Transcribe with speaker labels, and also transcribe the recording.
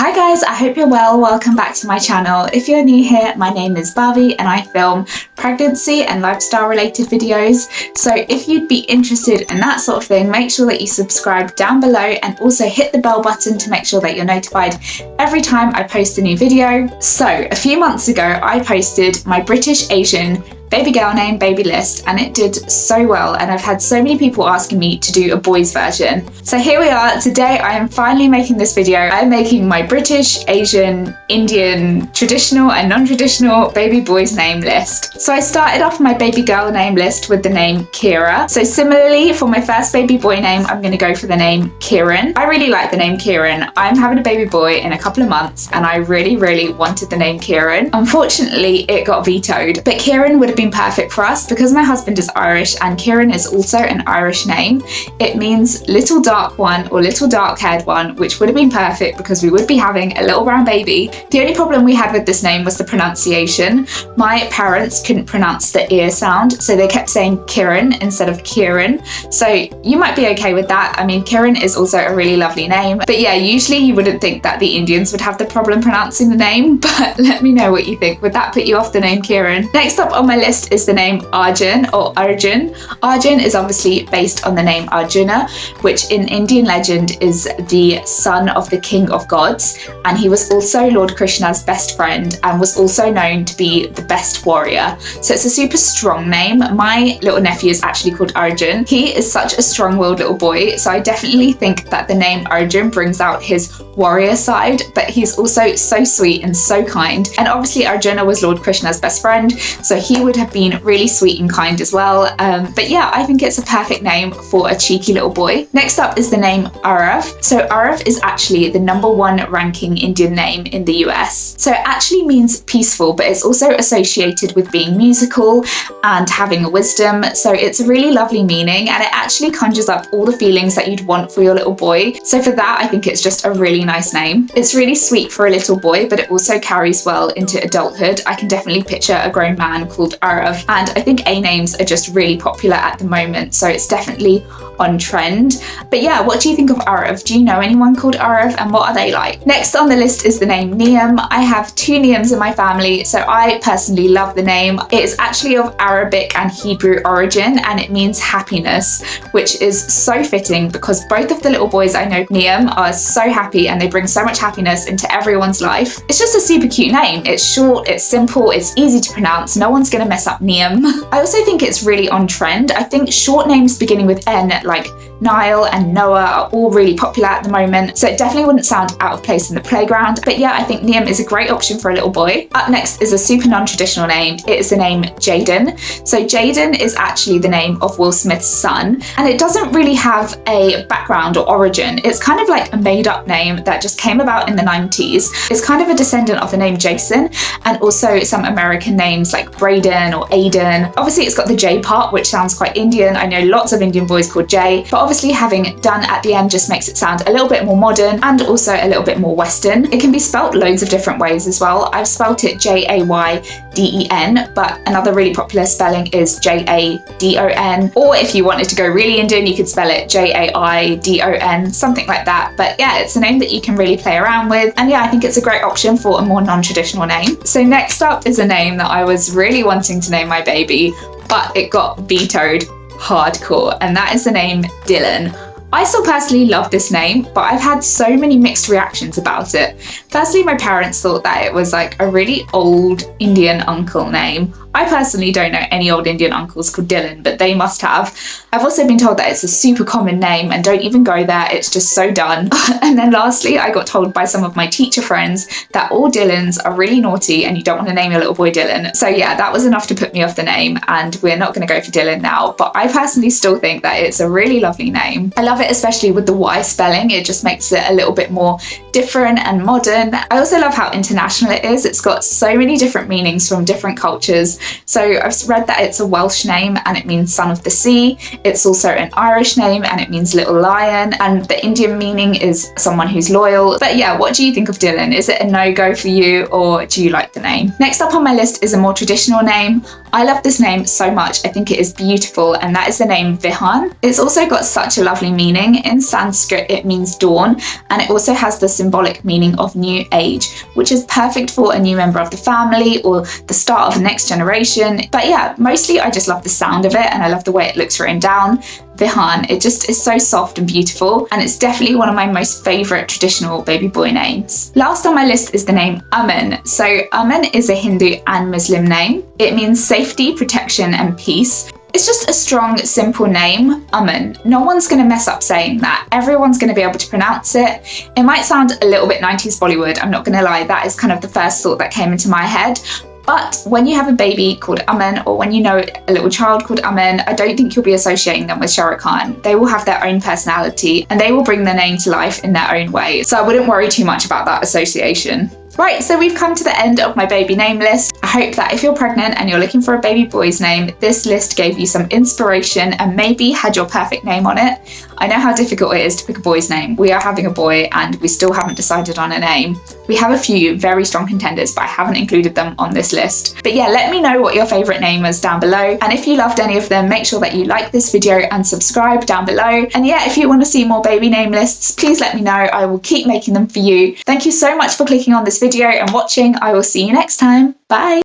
Speaker 1: Hi guys, I hope you're well. Welcome back to my channel. If you're new here, my name is Bhavi and I film pregnancy and lifestyle related videos. So if you'd be interested in that sort of thing, make sure that you subscribe down below and also hit the bell button to make sure that you're notified every time I post a new video. So a few months ago, I posted my British Asian baby girl name baby list and it did so well, and I've had so many people asking me to do a boys version. So here we are. Today I am finally making this video. I'm making my British, Asian, Indian, traditional and non-traditional baby boys name list. So I started off my baby girl name list with the name Kira. So similarly for my first baby boy name, I'm going to go for the name Kiran. I really like the name Kiran. I'm having a baby boy in a couple of months and I really wanted the name Kiran. Unfortunately it got vetoed, but Kiran would have been perfect for us because my husband is Irish and Kiran is also an Irish name. It means little dark one or little dark haired one, which would have been perfect because we would be having a little brown baby. The only problem we had with this name was the pronunciation. My parents couldn't pronounce the ear sound, so they kept saying Kiran instead of Kiran. So you might be okay with that. I mean, Kiran is also a really lovely name, but yeah, usually you wouldn't think that the Indians would have the problem pronouncing the name, but let me know what you think. Would that put you off the name Kiran? Next up on my list is the name Arjun or Arjun. Arjun is obviously based on the name Arjuna, which in Indian legend is the son of the king of gods, and he was also Lord Krishna's best friend and was also known to be the best warrior. So it's a super strong name. My little nephew is actually called Arjun. He is such a strong-willed little boy, so I definitely think that the name Arjun brings out his warrior side, but he's also so sweet and so kind. And obviously Arjuna was Lord Krishna's best friend, so he would have been really sweet and kind as well. But yeah, I think it's a perfect name for a cheeky little boy. Next up is the name Arif. So Arif is actually the #1 ranking Indian name in the US. So it actually means peaceful, but it's also associated with being musical and having wisdom. So it's a really lovely meaning and it actually conjures up all the feelings that you'd want for your little boy. So for that, I think it's just a really nice name. It's really sweet for a little boy, but it also carries well into adulthood. I can definitely picture a grown man called Arif, and I think A names are just really popular at the moment, so it's definitely on trend. But yeah, what do you think of Arif? Do you know anyone called Arif and what are they like? Next on the list is the name Neum. I have 2 Neums in my family, so I personally love the name. It is actually of Arabic and Hebrew origin and it means happiness, which is so fitting because both of the little boys I know Neum are so happy and they bring so much happiness into everyone's life. It's just a super cute name. It's short, it's simple, it's easy to pronounce. No one's gonna mess up Neum. I also think it's really on trend. I think short names beginning with N like Niall and Noah are all really popular at the moment, so it definitely wouldn't sound out of place in the playground. But yeah, I think Neum is a great option for a little boy. Up next is a super non-traditional name. It is the name Jaden. So Jaden is actually the name of Will Smith's son, and it doesn't really have a background or origin. It's kind of like a made-up name that just came about in the 90s. It's kind of a descendant of the name Jason and also some American names like Braden or Aiden. Obviously it's got the J part, which sounds quite Indian. I know lots of Indian boys called Jay, but obviously having done at the end just makes it sound a little bit more modern and also a little bit more Western. It can be spelt loads of different ways as well. I've spelt it Jayden, but another really popular spelling is Jadon. Or if you wanted to go really Indian, you could spell it Jaidon, something like that. But yeah, it's a name that you can really play around with. And yeah, I think it's a great option for a more non-traditional name. So next up is a name that I was really wanting to name my baby, but it got vetoed hardcore, and that is the name Dylan. I still personally love this name, but I've had so many mixed reactions about it. Firstly, my parents thought that it was like a really old Indian uncle name. I personally don't know any old Indian uncles called Dylan, but they must have. I've also been told that it's a super common name and don't even go there, it's just so done. And then lastly, I got told by some of my teacher friends that all Dylans are really naughty and you don't want to name your little boy Dylan. So yeah, that was enough to put me off the name and we're not going to go for Dylan now, but I personally still think that it's a really lovely name. I love it especially with the Y spelling. It just makes it a little bit more different and modern. I also love how international it is. It's got so many different meanings from different cultures. So I've read that it's a Welsh name and it means son of the sea. It's also an Irish name and it means little lion, and the Indian meaning is someone who's loyal. But yeah, what do you think of Dylan? Is it a no-go for you or do you like the name? Next up on my list is a more traditional name. I love this name so much. I think it is beautiful, and that is the name Vihan. It's also got such a lovely meaning meaning. In Sanskrit, it means dawn, and it also has the symbolic meaning of new age, which is perfect for a new member of the family or the start of the next generation. But yeah, mostly I just love the sound of it, and I love the way it looks written down. Vihan, it just is so soft and beautiful, and it's definitely one of my most favourite traditional baby boy names. Last on my list is the name Aman. So Aman is a Hindu and Muslim name. It means safety, protection and peace. It's just a strong, simple name, Aman. No one's going to mess up saying that. Everyone's going to be able to pronounce it. It might sound a little bit 90s Bollywood, I'm not going to lie, that is kind of the first thought that came into my head. But when you have a baby called Aman, or when you know a little child called Aman, I don't think you'll be associating them with Shah Rukh Khan. They will have their own personality and they will bring their name to life in their own way. So I wouldn't worry too much about that association. Right, so we've come to the end of my baby name list. I hope that if you're pregnant and you're looking for a baby boy's name, this list gave you some inspiration and maybe had your perfect name on it. I know how difficult it is to pick a boy's name. We are having a boy and we still haven't decided on a name. We have a few very strong contenders, but I haven't included them on this list. But yeah, let me know what your favourite name is down below. And if you loved any of them, make sure that you like this video and subscribe down below. And yeah, if you want to see more baby name lists, please let me know. I will keep making them for you. Thank you so much for clicking on this video and watching. I will see you next time. Bye!